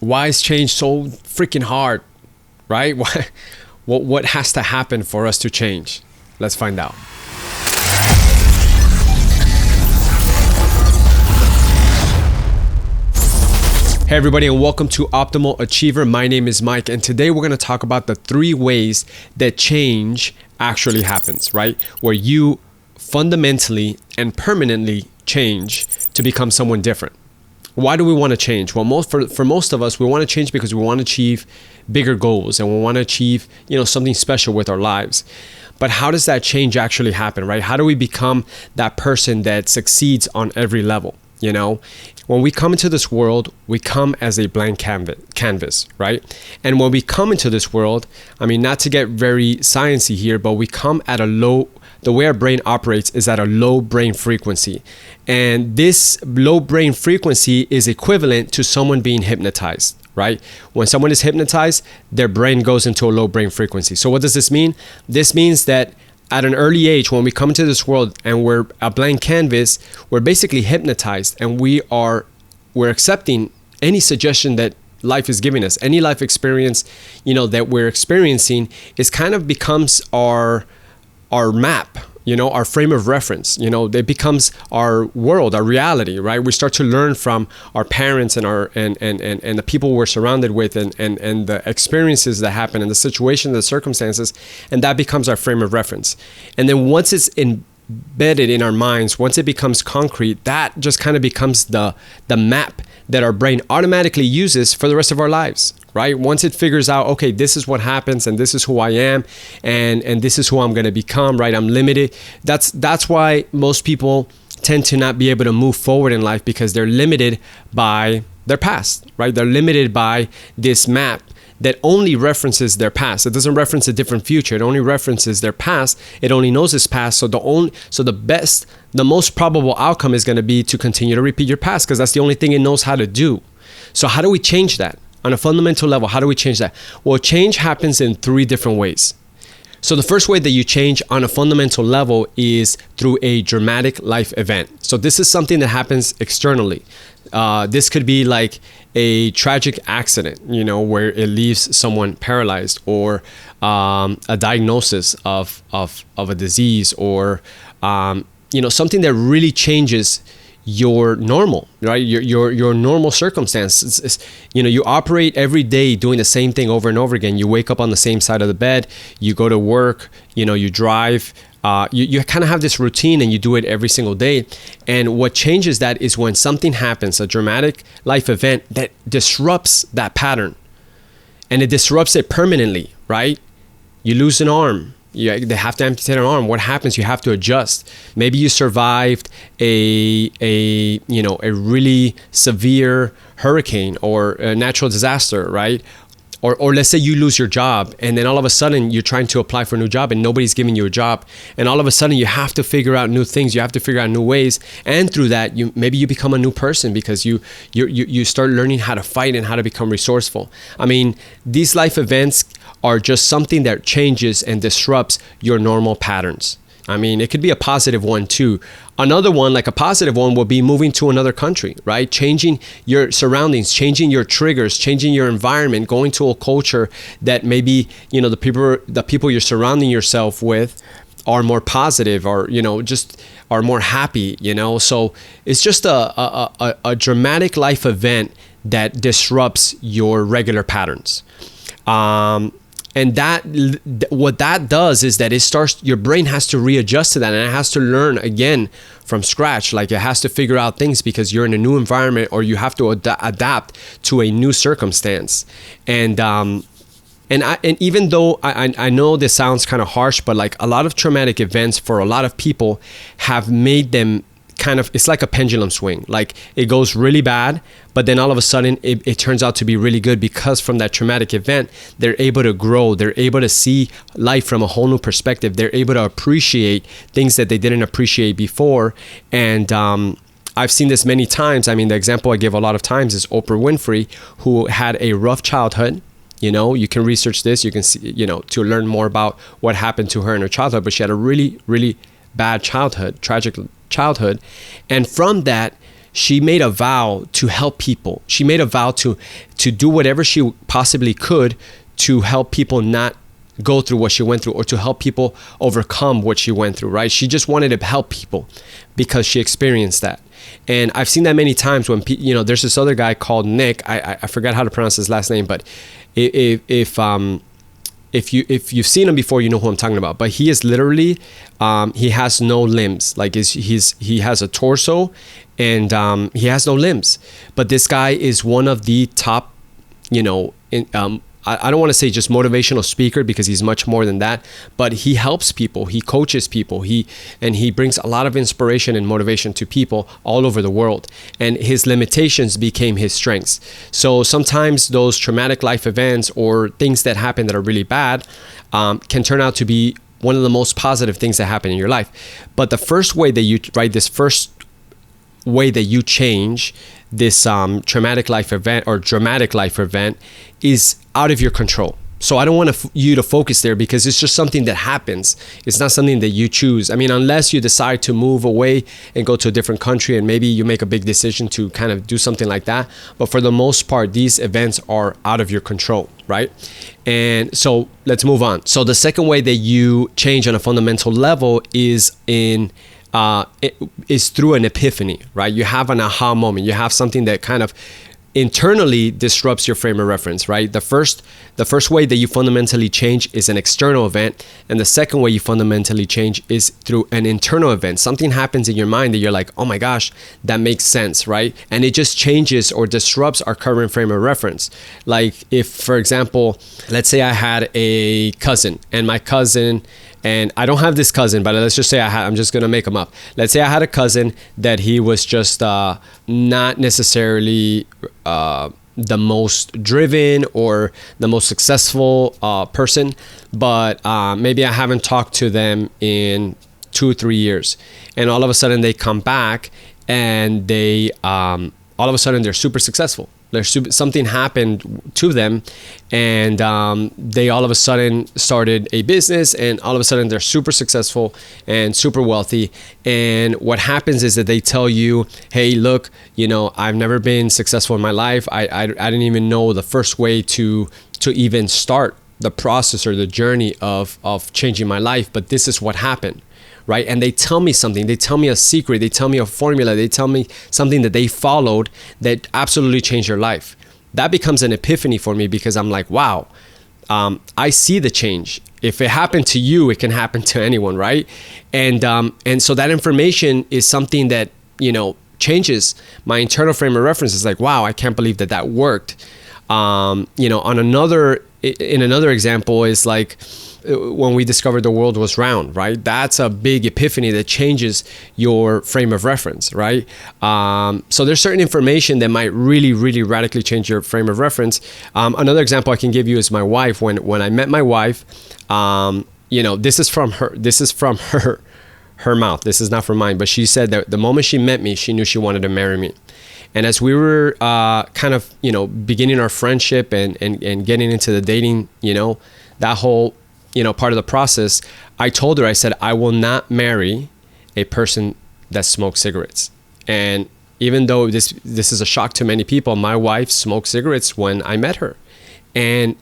Why is change so freaking hard, right? What has to happen for us to change? Let's find out. Hey everybody, and welcome to Optimal Achiever. My name is Mike, and today we're going to talk about the 3 ways that change actually happens, right? Where you fundamentally and permanently change to become someone different. Why do we want to change? Well, for most of us, we want to change because we want to achieve bigger goals and we want to achieve, something special with our lives. But how does that change actually happen, right? How do we become that person that succeeds on every level? When we come into this world, we come as a blank canvas, right? And when we come into this world, not to get very sciencey here, but we come at the way our brain operates is at a low brain frequency. And this low brain frequency is equivalent to someone being hypnotized, right? When someone is hypnotized, their brain goes into a low brain frequency. So what does this mean? This means that at an early age, when we come into this world and we're a blank canvas, we're basically hypnotized, and we're accepting any suggestion that life is giving us. Any life experience, that we're experiencing is kind of becomes our map, our frame of reference. It becomes our world, our reality, right? We start to learn from our parents and and the people we're surrounded with and the experiences that happen and the situation, the circumstances, and that becomes our frame of reference. And then once it's embedded in our minds, once it becomes concrete, that just kind of becomes the map that our brain automatically uses for the rest of our lives, right? Once it figures out, okay, this is what happens and this is who I am and this is who I'm going to become, right? I'm limited. That's why most people tend to not be able to move forward in life, because they're limited by their past, right? They're limited by this map that only references their past. It doesn't reference a different future. It only references their past. It only knows its past. So the most probable outcome is going to be to continue to repeat your past, because that's the only thing it knows how to do. So how do we change that? On a fundamental level, how do we change that? Well, change happens in 3 different ways. So the first way that you change on a fundamental level is through a dramatic life event. So this is something that happens externally. This could be like a tragic accident, where it leaves someone paralyzed, or a diagnosis of a disease, or something that really changes your normal, right? Your normal circumstances. You operate every day doing the same thing over and over again. You wake up on the same side of the bed. You go to work. You drive. You kind of have this routine, and you do it every single day. And what changes that is when something happens, a dramatic life event that disrupts that pattern, and it disrupts it permanently, right? You lose an arm. They have to amputate an arm. What happens? You have to adjust. Maybe you survived a really severe hurricane or a natural disaster, right? Or let's say you lose your job, and then all of a sudden you're trying to apply for a new job and nobody's giving you a job, and all of a sudden you have to figure out new things. You have to figure out new ways, and through that maybe you become a new person, because you start learning how to fight and how to become resourceful. These life events are just something that changes and disrupts your normal patterns. It could be a positive one too. Another one, like a positive one, will be moving to another country, right? Changing your surroundings, changing your triggers, changing your environment, going to a culture that maybe, the people you're surrounding yourself with are more positive, or, just are more happy, So it's just a dramatic life event that disrupts your regular patterns. And what that does is that your brain has to readjust to that, and it has to learn again from scratch. Like, it has to figure out things because you're in a new environment, or you have to adapt to a new circumstance. And even though I know this sounds kind of harsh, but like a lot of traumatic events for a lot of people have made them it's like a pendulum swing. Like, it goes really bad, but then all of a sudden it turns out to be really good, because from that traumatic event, they're able to grow. They're able to see life from a whole new perspective. They're able to appreciate things that they didn't appreciate before. And I've seen this many times. The example I give a lot of times is Oprah Winfrey, who had a rough childhood. You can research this. You can see, to learn more about what happened to her in her childhood, but she had a really, really bad childhood, tragic childhood. And from that, she made a vow to help people. She made a vow to do whatever she possibly could to help people not go through what she went through, or to help people overcome what she went through, right? She just wanted to help people because she experienced that. And I've seen that many times when, there's this other guy called Nick. I forgot how to pronounce his last name, but if you've seen him before, you know who I'm talking about. But he is literally, he has no limbs. Like he has a torso, and he has no limbs. But this guy is one of the top, I don't want to say just motivational speaker, because he's much more than that, but he helps people, he coaches people, he brings a lot of inspiration and motivation to people all over the world, and his limitations became his strengths. So sometimes those traumatic life events or things that happen that are really bad can turn out to be one of the most positive things that happen in your life. But the first way that you, right, this first way that you change this traumatic life event or dramatic life event is out of your control. So I don't want you to focus there, because it's just something that happens. It's not something that you choose. I mean, unless you decide to move away and go to a different country, and maybe you make a big decision to kind of do something like that. But for the most part, these events are out of your control, right? And so let's move on. So the second way that you change on a fundamental level is is through an epiphany, right? You have an aha moment. You have something that kind of internally disrupts your frame of reference, right? The first way that you fundamentally change is an external event, and the second way you fundamentally change is through an internal event. Something happens in your mind that you're like, oh my gosh, that makes sense, right? And it just changes or disrupts our current frame of reference. Like if, for example, let's say I had a cousin, and my cousin, and I don't have this cousin, but let's just say I'm just going to make him up. Let's say I had a cousin that he was just not necessarily the most driven or the most successful person, but maybe I haven't talked to them in 2 or 3 years. And all of a sudden they come back, and they all of a sudden they're super successful. Something happened to them, and they all of a sudden started a business, and all of a sudden they're super successful and super wealthy. And what happens is that they tell you, hey, look, I've never been successful in my life. I didn't even know the first way to even start the process or the journey of changing my life, but this is what happened. Right? And they tell me something, they tell me a secret, they tell me a formula, they tell me something that they followed that absolutely changed their life. That becomes an epiphany for me, because I'm like, wow, I see the change. If it happened to you, it can happen to anyone, right? And so that information is something that, changes my internal frame of reference. It's like, wow, I can't believe that worked. In another example is like, when we discovered the world was round, right? That's a big epiphany that changes your frame of reference, right? So there's certain information that might really, really radically change your frame of reference. Another example I can give you is my wife. When I met my wife, this is from her mouth. This is not from mine, but she said that the moment she met me, she knew she wanted to marry me. And as we were kind of, beginning our friendship and getting into the dating, that whole part of the process, I told her, I said, I will not marry a person that smokes cigarettes. And even though this is a shock to many people, my wife smoked cigarettes when I met her. And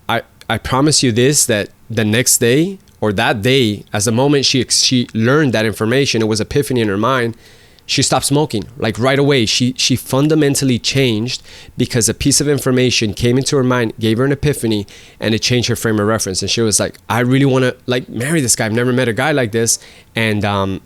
I promise you this, that the next day or that day, as the moment she learned that information, it was epiphany in her mind, she stopped smoking, like right away. She fundamentally changed because a piece of information came into her mind, gave her an epiphany, and it changed her frame of reference. And she was like, I really want to marry this guy. I've never met a guy like this. And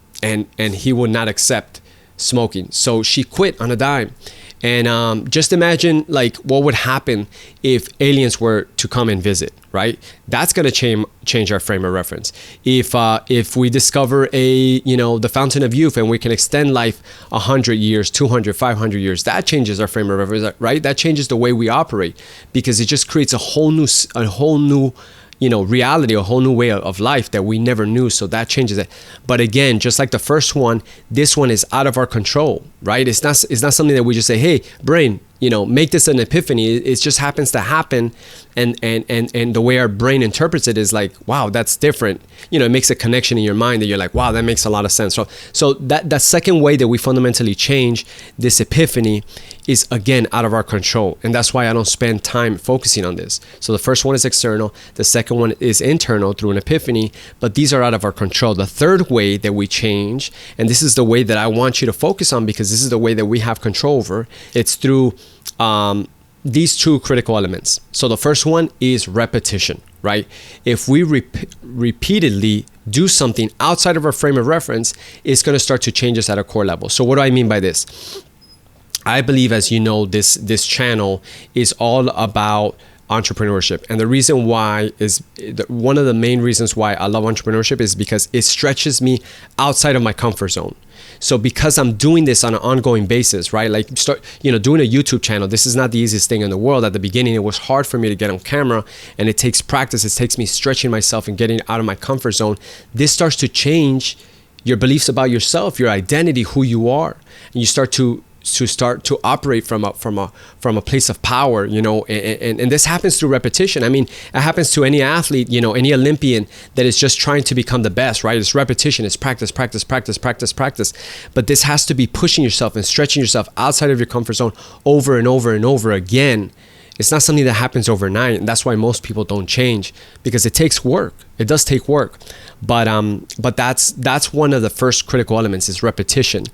he would not accept smoking. So she quit on a dime. And just imagine what would happen if aliens were to come and visit, right? That's going to change our frame of reference. If we discover the fountain of youth and we can extend life 100 years, 200, 500 years, that changes our frame of reference, right? That changes the way we operate, because it just creates a whole new reality, a whole new way of life that we never knew. So that changes it. But again, just like the first one, this one is out of our control, right? It's not something that we just say, hey, brain, make this an epiphany. It just happens to happen, and the way our brain interprets it is like, wow, that's different. It makes a connection in your mind that you're like, wow, that makes a lot of sense. So that second way that we fundamentally change this epiphany is, again, out of our control, and that's why I don't spend time focusing on this. So the first one is external, the second one is internal through an epiphany, but these are out of our control. The third way that we change, and this is the way that I want you to focus on because this is the way that we have control over, it's through these two critical elements. So the first one is repetition, right? If we repeatedly do something outside of our frame of reference, it's going to start to change us at a core level. So what do I mean by this? I believe, as you know, this channel is all about entrepreneurship, and the reason why is one of the main reasons why I love entrepreneurship is because it stretches me outside of my comfort zone. So because I'm doing this on an ongoing basis, right? Like doing a YouTube channel, this is not the easiest thing in the world. At the beginning, it was hard for me to get on camera, and it takes practice. It takes me stretching myself and getting out of my comfort zone. This starts to change your beliefs about yourself, your identity, who you are, and you start to operate from a place of power, and this happens through repetition. I mean, it happens to any athlete, any Olympian that is just trying to become the best, right? It's repetition, it's practice. But this has to be pushing yourself and stretching yourself outside of your comfort zone over and over and over again. It's not something that happens overnight, and that's why most people don't change, because it takes work. It does take work, but that's one of the first critical elements is repetition.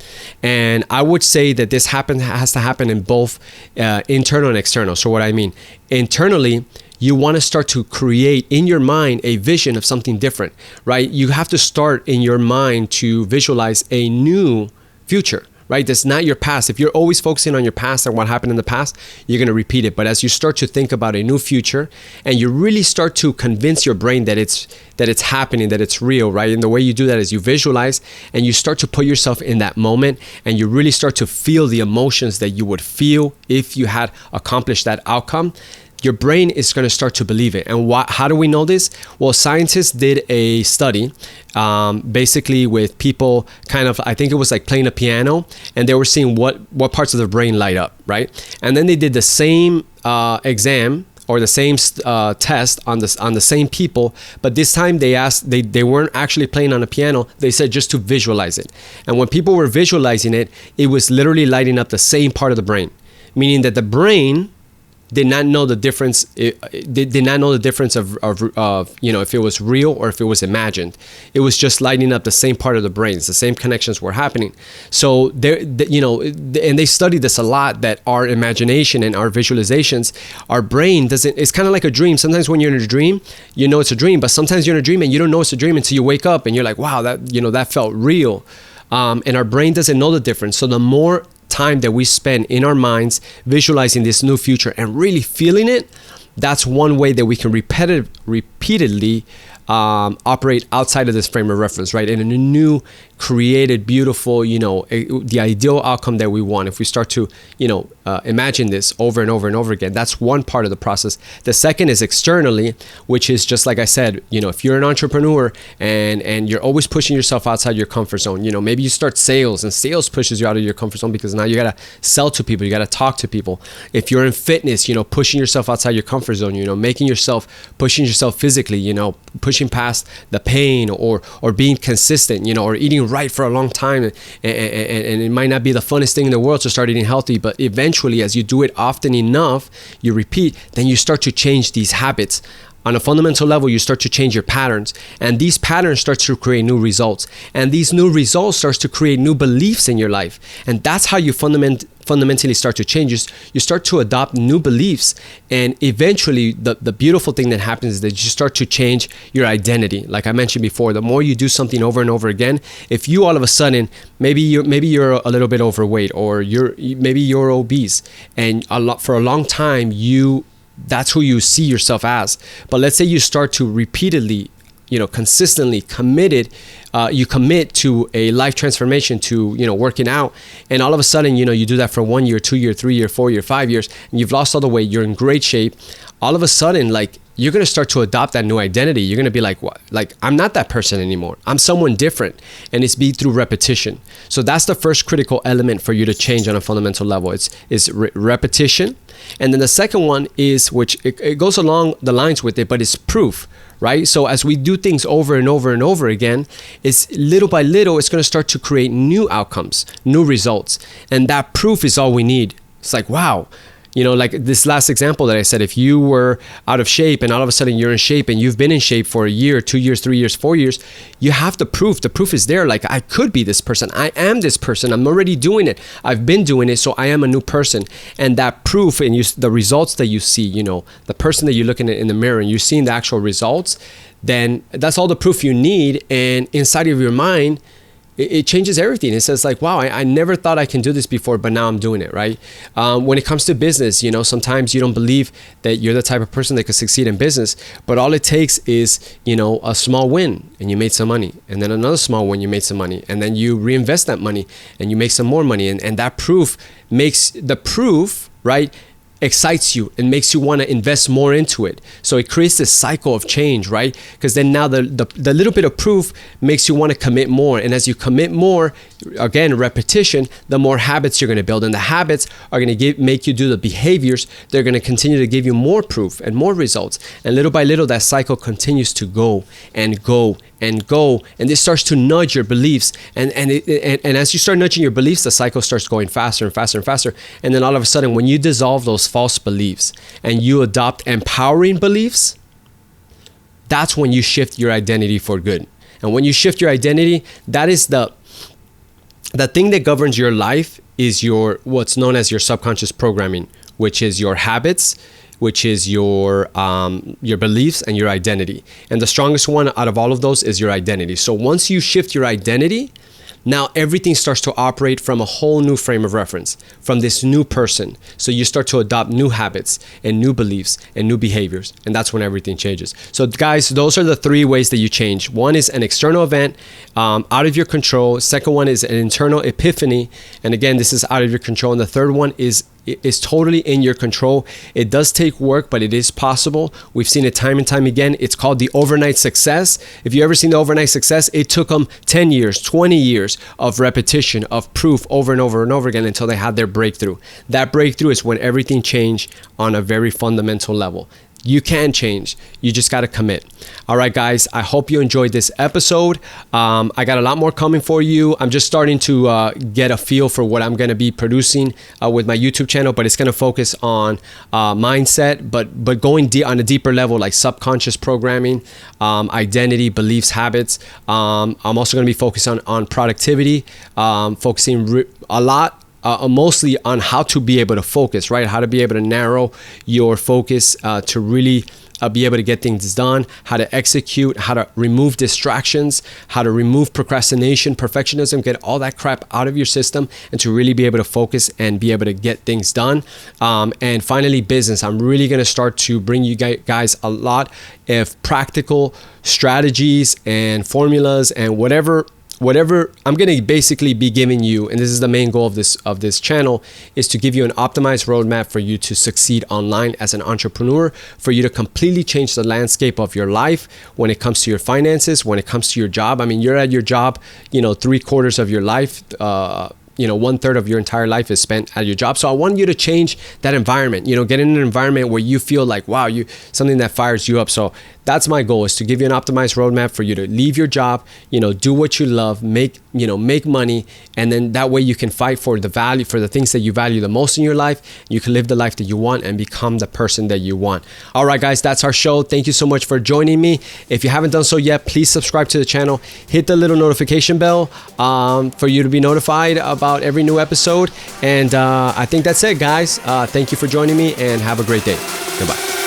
And I would say that this has to happen in both internal and external. So what I mean, internally, you want to start to create in your mind a vision of something different, right? You have to start in your mind to visualize a new future. Right? That's not your past. If you're always focusing on your past and what happened in the past, you're going to repeat it. But as you start to think about a new future and you really start to convince your brain that it's happening, that it's real, right? And the way you do that is you visualize and you start to put yourself in that moment, and you really start to feel the emotions that you would feel if you had accomplished that outcome. Your brain is going to start to believe it. And how do we know this? Well, scientists did a study basically with people I think it was like playing a piano, and they were seeing what parts of their brain light up, right? And then they did the same exam or the same test on the same people, but this time they weren't actually playing on a piano. They said just to visualize it. And when people were visualizing it, it was literally lighting up the same part of the brain, meaning that the brain did not know the difference. Did not know the difference of if it was real or if it was imagined. It was just lighting up the same part of the brains. The same connections were happening. So and they studied this a lot, that our imagination and our visualizations, our brain doesn't. It's kind of like a dream. Sometimes when you're in a dream, it's a dream, but sometimes you're in a dream and you don't know it's a dream until you wake up and you're like, wow, that felt real. And our brain doesn't know the difference. So the more time that we spend in our minds visualizing this new future and really feeling it, that's one way that we can repeatedly operate outside of this frame of reference, right? In a new, created, beautiful, the ideal outcome that we want. If we start to, imagine this over and over and over again, that's one part of the process. The second is externally, which is just like I said, if you're an entrepreneur and you're always pushing yourself outside your comfort zone, maybe you start sales, and sales pushes you out of your comfort zone because now you got to sell to people, you got to talk to people. If you're in fitness, pushing yourself outside your comfort zone, pushing yourself physically, pushing past the pain, or being consistent, or eating right for a long time, and it might not be the funnest thing in the world to start eating healthy, but eventually, as you do it often enough, you repeat, then you start to change these habits. On a fundamental level, you start to change your patterns, and these patterns start to create new results, and these new results starts to create new beliefs in your life, and that's how you fundamentally start to change. You start to adopt new beliefs, and eventually the beautiful thing that happens is that you start to change your identity. Like I mentioned before, the more you do something over and over again, if you all of a sudden maybe you're a little bit overweight, or maybe you're obese, and for a long time that's who you see yourself as. But let's say you start to repeatedly, consistently you commit to a life transformation, to, working out. And all of a sudden, you do that for 1 year, 2 year, 3 year, 4 year, 5 years, and you've lost all the weight. You're in great shape. All of a sudden, like you're going to start to adopt that new identity. You're going to be like, what? Like, I'm not that person anymore. I'm someone different. And it's be through repetition. So that's the first critical element for you to change on a fundamental level. It's repetition. And then the second one is, which it goes along the lines with it, but it's proof, right? So as we do things over and over and over again, it's little by little, it's going to start to create new outcomes, new results. And that proof is all we need. It's like, wow. You know, like this last example that I said, if you were out of shape and all of a sudden you're in shape and you've been in shape for a year, 2 years, 3 years, 4 years, you have the proof. The proof is there. Like, I could be this person. I am this person. I'm already doing it. I've been doing it. So I am a new person. And that proof and the results that you see, you know, the person that you're looking at in the mirror and you're seeing the actual results, then that's all the proof you need. And inside of your mind, it changes everything. It says like, wow, I never thought I can do this before, but now I'm doing it, right? When it comes to business, you know, sometimes you don't believe that you're the type of person that could succeed in business, but all it takes is, you know, a small win and you made some money, and then another small win, you made some money, and then you reinvest that money and you make some more money. And that proof makes the proof, right, excites you and makes you want to invest more into it. So it creates this cycle of change, right? Because then now the little bit of proof makes you want to commit more. And as you commit more, again, repetition, the more habits you're going to build. And the habits are going to make you do the behaviors. They're going to continue to give you more proof and more results. And little by little, that cycle continues to go and go and go, and this starts to nudge your beliefs, and as you start nudging your beliefs, the cycle starts going faster and faster and faster. And then all of a sudden, when you dissolve those false beliefs and you adopt empowering beliefs, that's when you shift your identity for good. And when you shift your identity, that is the thing that governs your life is what's known as your subconscious programming, which is your habits, which is your beliefs and your identity. And the strongest one out of all of those is your identity. So once you shift your identity, now everything starts to operate from a whole new frame of reference, from this new person. So you start to adopt new habits and new beliefs and new behaviors. And that's when everything changes. So guys, those are the 3 ways that you change. One is an external event out of your control. Second one is an internal epiphany. And again, this is out of your control. And the third one is totally in your control. It does take work, but it is possible. We've seen it time and time again. It's called the overnight success. If you ever seen the overnight success, it took them 10 years, 20 years of repetition, of proof over and over and over again until they had their breakthrough. That breakthrough is when everything changed on a very fundamental level. You can change. You just got to commit. All right, guys, I hope you enjoyed this episode. I got a lot more coming for you. I'm just starting to get a feel for what I'm going to be producing with my YouTube channel, but it's going to focus on mindset, but going on a deeper level, like subconscious programming, identity, beliefs, habits. I'm also going to be focused on productivity, focusing a lot mostly on how to be able to focus, right? How to be able to narrow your focus to really be able to get things done, how to execute, how to remove distractions, how to remove procrastination, perfectionism, get all that crap out of your system and to really be able to focus and be able to get things done. And finally, business. I'm really going to start to bring you guys a lot of practical strategies and formulas and whatever I'm going to basically be giving you, and this is the main goal of this channel, is to give you an optimized roadmap for you to succeed online as an entrepreneur, for you to completely change the landscape of your life when it comes to your finances, when it comes to your job. I mean, you're at your job, 3/4 of your life, 1/3 of your entire life is spent at your job. So I want you to change that environment, get in an environment where you feel like, wow, something that fires you up. So that's my goal, is to give you an optimized roadmap for you to leave your job, do what you love, make money. And then that way you can fight for the things that you value the most in your life. You can live the life that you want and become the person that you want. All right, guys, that's our show. Thank you so much for joining me. If you haven't done so yet, please subscribe to the channel. Hit the little notification bell for you to be notified about every new episode. And I think that's it, guys. Thank you for joining me and have a great day. Goodbye.